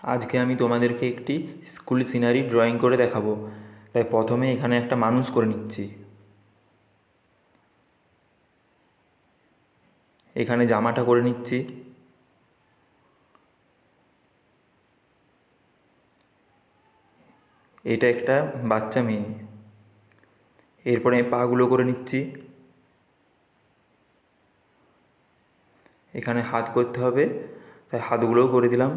আজকে আমি তোমাদেরকে একটি স্কুল সিনারি ড্রয়িং করে দেখাবো। তাই প্রথমে এখানে একটা মানুষ করে নিচ্ছি। এখানে জামাটা করে নিচ্ছি। এটা একটা বাচ্চা মেয়ে। এরপরে আমি পাগুলো করে নিচ্ছি। এখানে হাত করতে হবে, তাই হাতগুলোও করে দিলাম।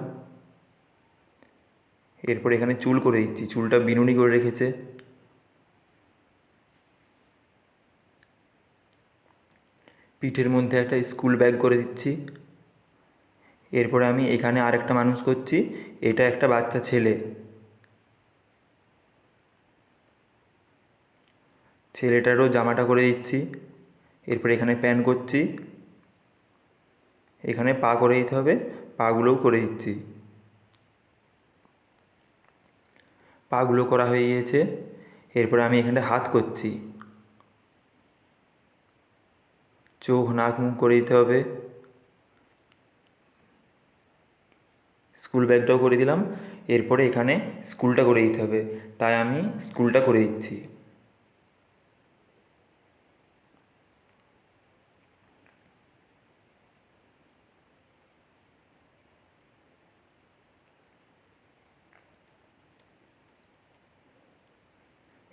এরপর এখানে চুল করে দিচ্ছি, চুলটা বিনুনি করে রেখেছে। পিঠের মধ্যে একটা স্কুল ব্যাগ করে দিচ্ছি। এরপরে আমি এখানে আরেকটা মানুষ করছি, এটা একটা বাচ্চা ছেলে। ছেলেটারও জামাটা করে দিচ্ছি। এরপর এখানে প্যান্ট করছি। এখানে পা করে দিতে হবে, পাগুলোও করে দিচ্ছি। পাগুলো করা হয়ে গিয়েছে। এরপরে আমি এখানে হাত করছি। চোখ নাক মুখ করে দিতে হবে। স্কুল ব্যাগটাও করে দিলাম। এরপরে এখানে স্কুলটা করে দিতে হবে, তাই আমি স্কুলটা করে দিচ্ছি।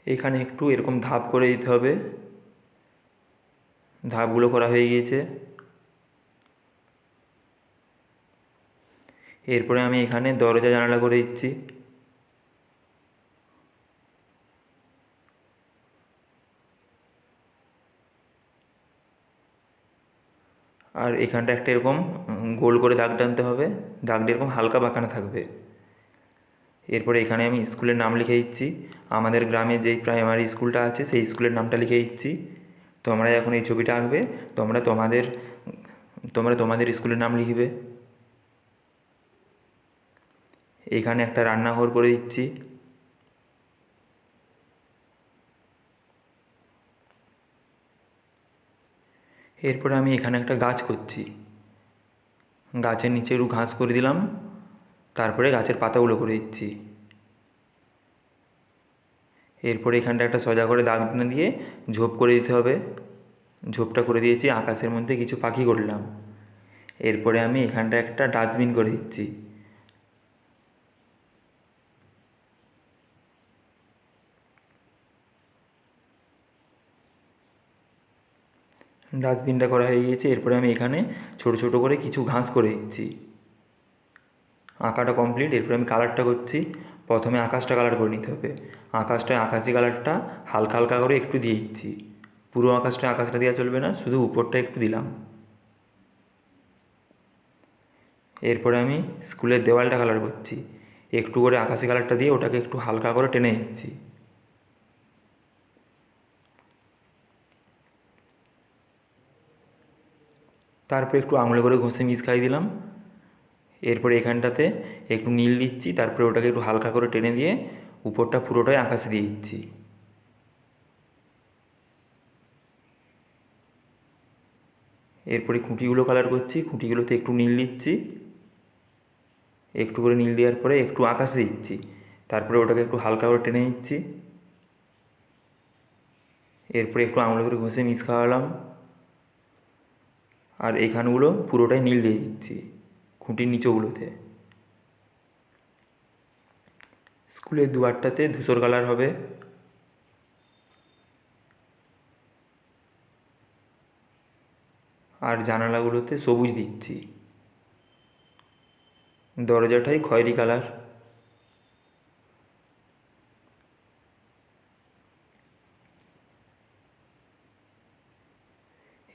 এখানে একটু এরকম ধাপ করে দিতে হবে। ধাপগুলো করা হয়ে গিয়েছে। এরপরে আমি এখানে দরজা জানালা করে দিচ্ছি। আর এখানটা একটা এরকম গোল করে দাগ টানতে হবে, দাগটা এরকম হালকা বাঁকানো থাকবে। এরপরে এখানে আমি স্কুলের নাম লিখে দিচ্ছি। আমাদের গ্রামে যেই প্রাইমারি স্কুলটা আছে সেই স্কুলের নামটা লিখে দিচ্ছি। তোমরা যখন এই ছবিটা আঁকবে তোমরা তোমাদের স্কুলের নাম লিখবে। এখানে একটা রান্নাঘর করে দিচ্ছি। এরপরে আমি এখানে একটা গাছ করছি। গাছের নিচে একটু ঘাস করে দিলাম, তারপরে গাছের পাতাগুলো করে দিচ্ছি। এরপরে এখানটা একটা সোজা করে দাগ টেনে দিয়ে ঝোপ করে দিতে হবে। ঝোপটা করে দিয়েছি, আকাশের মধ্যে কিছু পাখি করলাম। এরপরে আমি এখানটা একটা ডাস্টবিন করে দিচ্ছি। ডাস্টবিনটা করা হয়ে গিয়েছে। এরপরে আমি এখানে ছোট ছোট করে কিছু ঘাস করে দিচ্ছি। আঁকাটা কমপ্লিট। এরপরে আমি কালারটা করছি। প্রথমে আকাশটা কালার করে নিতে হবে। আকাশটা আকাশি কালারটা হালকা হালকা করে একটু দিয়ে দিচ্ছি। পুরো আকাশটা দেওয়া চলবে না, শুধু উপরটা একটু দিলাম। এরপরে আমি স্কুলের দেওয়ালটা কালার করছি। একটু করে আকাশি কালারটা দিয়ে ওটাকে একটু হালকা করে টেনে নিচ্ছি। তারপরে একটু আঙুলে করে ঘষে মিস খাইয়ে দিলাম। এরপরে এখানটাতে একটু নীল দিচ্ছি, তারপরে ওটাকে একটু হালকা করে টেনে দিয়ে উপরটা পুরোটাই আকাশে দিয়ে দিচ্ছি। এরপরে খুঁটিগুলো কালার করছি। খুঁটিগুলোতে একটু নীল দিচ্ছি। একটু করে নীল দেওয়ার পরে একটু আকাশে দিচ্ছি, তারপরে ওটাকে একটু হালকা করে টেনে নিচ্ছি। এরপরে একটু আঙুলে করে ঘষে মিস খাওয়ালাম। আর এইখানগুলো পুরোটাই নীল দিয়ে দিচ্ছি খুঁটির নিচগুলোতে। স্কুলের দুয়ারটাতে ধূসর কালার হবে। আর জানালাগুলোতে সবুজ দিচ্ছি। দরজাটাই খয়েরি কালার।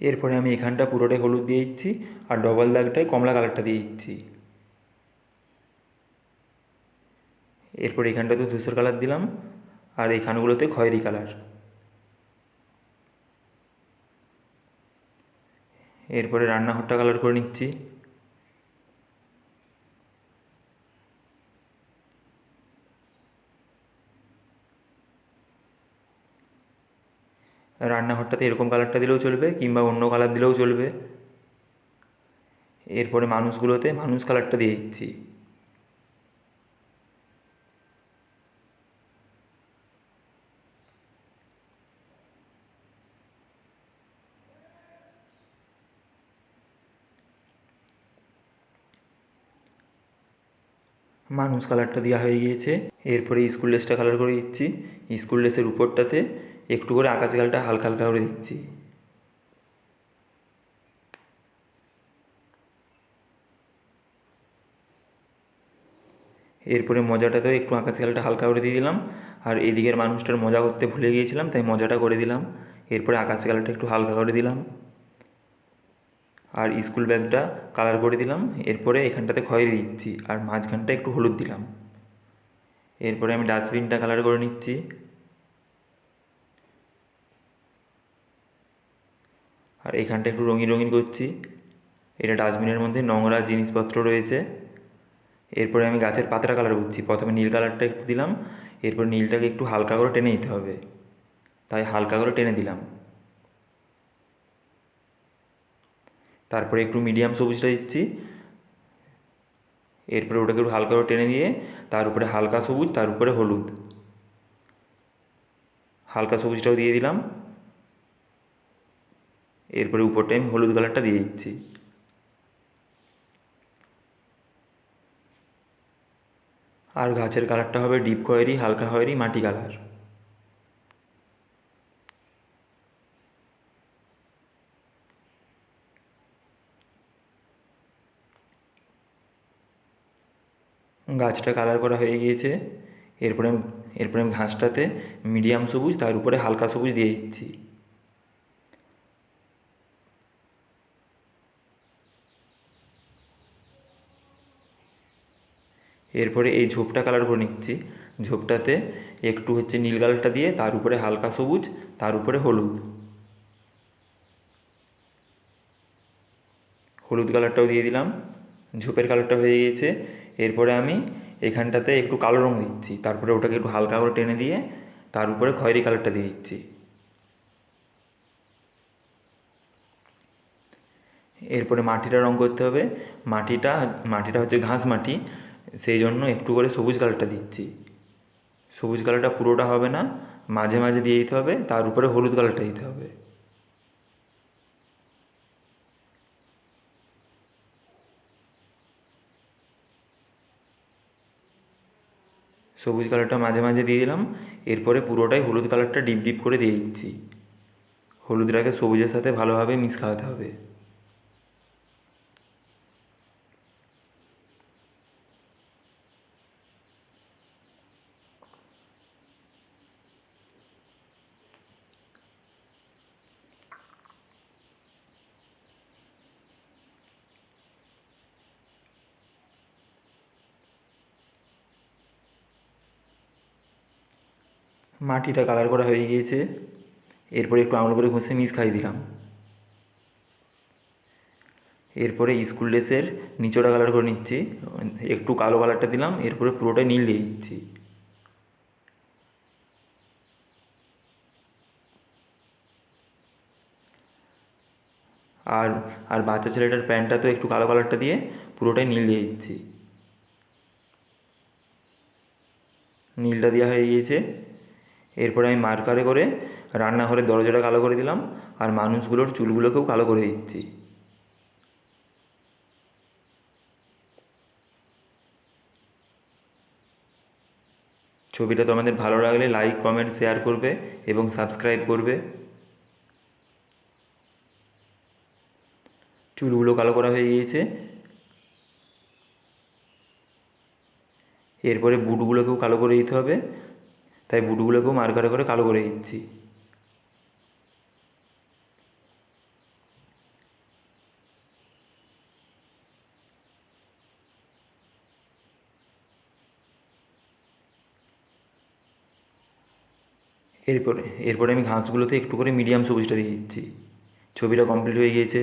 এরপরে আমি এখানটা পুরোটাই হলুদ দিয়ে দিচ্ছি, আর ডবল দাগটায় কমলা কালারটা দিয়ে দিচ্ছি। এরপর এখানটাতে ধূসর কালার দিলাম, আর এইখানগুলোতে খয়েরি কালার। এরপরে রান্নাঘরটা কালার করে নিচ্ছি। রান্নাঘরটাতে এরকম কালারটা দিলেও চলবে, কিংবা অন্য কালার দিলেও চলবে। এরপরে মানুষগুলোতে মানুষ কালারটা দিয়ে দিচ্ছি। মানুষ কালারটা দেওয়া হয়ে গিয়েছে। এরপরে স্কুল ড্রেসটা কালার করে দিচ্ছি। স্কুল ড্রেসের উপরটাতে একটু করে আকাশি কালারটা হালকা হালকা করে দিচ্ছি। এরপরে মোজাটাতেও একটু আকাশি কালারটা হালকা করে দিয়ে দিলাম। আর এদিকের মানুষটার মোজা করতে ভুলে গিয়েছিলাম, তাই মোজাটা করে দিলাম। এরপরে আকাশি কালারটা একটু হালকা করে দিলাম। আর স্কুল ব্যাগটা কালার করে দিলাম। এরপরে এখানটাতে খয়েরি দিচ্ছি আর মাঝখানটা একটু হলুদ দিলাম। এরপরে আমি ডাস্টবিনটা কালার করে নিচ্ছি। আর এখানটা একটু রঙিন রঙিন করছি। এটা ডাস্টবিনের মধ্যে নোংরা জিনিসপত্র রয়েছে। এরপরে আমি গাছের পাতাটা কালার করছি। প্রথমে নীল কালারটা একটু দিলাম, এরপর নীলটাকে একটু হালকা করে টেনে দিতে হবে, তাই হালকা করে টেনে দিলাম। তারপরে একটু মিডিয়াম সবুজটা দিচ্ছি। এরপরে ওটাকে একটু হালকা করে টেনে দিয়ে তার উপরে হালকা সবুজ, তার উপরে হলুদ, হালকা সবুজটাও দিয়ে দিলাম। এরপরে উপরটায় আমি হলুদ কালারটা দিয়ে দিচ্ছি। আর গাছের কালারটা হবে ডিপ খয়েরি, হালকা খয়েরি, মাটি কালার। গাছটা কালার করা হয়ে গিয়েছে। এরপরে আমি ঘাসটাতে মিডিয়াম সবুজ, তার উপরে হালকা সবুজ দিয়ে দিচ্ছি। এরপরে এই ঝোপটা কালার করে নিচ্ছি। ঝোপটাতে একটু নীল কালারটা দিয়ে তার উপরে হালকা সবুজ, তার উপরে হলুদ, হলুদ কালারটাও দিয়ে দিলাম। ঝোপের কালারটা হয়ে গিয়েছে। এরপরে আমি এখানটাতে একটু কালো রঙ দিচ্ছি। তারপরে ওটাকে একটু হালকা করে টেনে দিয়ে তার উপরে খয়েরি কালারটা দিয়ে দিচ্ছি। এরপরে মাটিটা রঙ করতে হবে। মাটিটা হচ্ছে ঘাস মাটি, সেই জন্য একটু করে সবুজ কালারটা দিচ্ছি। সবুজ কালারটা পুরোটা হবে না, মাঝে মাঝে দিয়ে দিতে হবে, তার উপরে হলুদ কালারটা দিতে হবে। সবুজ কালারটা মাঝে মাঝে দিয়ে দিলাম। এরপরে পুরোটাই হলুদ কালারটা ডিপ ডিপ করে দিয়ে দিচ্ছি। হলুদটাকে সবুজের সাথে ভালোভাবে মিক্স খাওয়াতে হবে। মাটিটা কালার করা হয়ে গিয়েছে। এরপরে একটু আঙুল করে ঘষে মিক্স খাইয়ে দিলাম। এরপরে স্কুল ড্রেসের নিচোটা কালার করে নিচ্ছি। একটু কালো কালারটা দিলাম, এরপরে পুরোটাই নীল দিয়ে দিচ্ছি। আর আর বাচ্চা ছেলেটার প্যান্টটা তো একটু কালো কালারটা দিয়ে পুরোটাই নীল দিয়ে দিচ্ছি। নীলটা দেওয়া হয়ে গিয়েছে। এরপরে আমি মার্কারে করে রান্নাঘরের দরজাটা কালো করে দিলাম আর মানুষগুলোর চুলগুলোকেও কালো করে দিচ্ছি। ছবিটা তোমাদের ভালো লাগলে লাইক, কমেন্ট, শেয়ার করবে এবং সাবস্ক্রাইব করবে। চুলগুলো কালো করা হয়ে গিয়েছে। এরপরে বুটগুলোকেও কালো করে দিতে হবে, তাই বুটগুলোকেও মার্কারে করে কালো করে দিচ্ছি। এরপরে আমি ঘাসগুলোতে একটু করে মিডিয়াম সবুজটা দিয়ে দিচ্ছি। ছবিটা কমপ্লিট হয়ে গিয়েছে।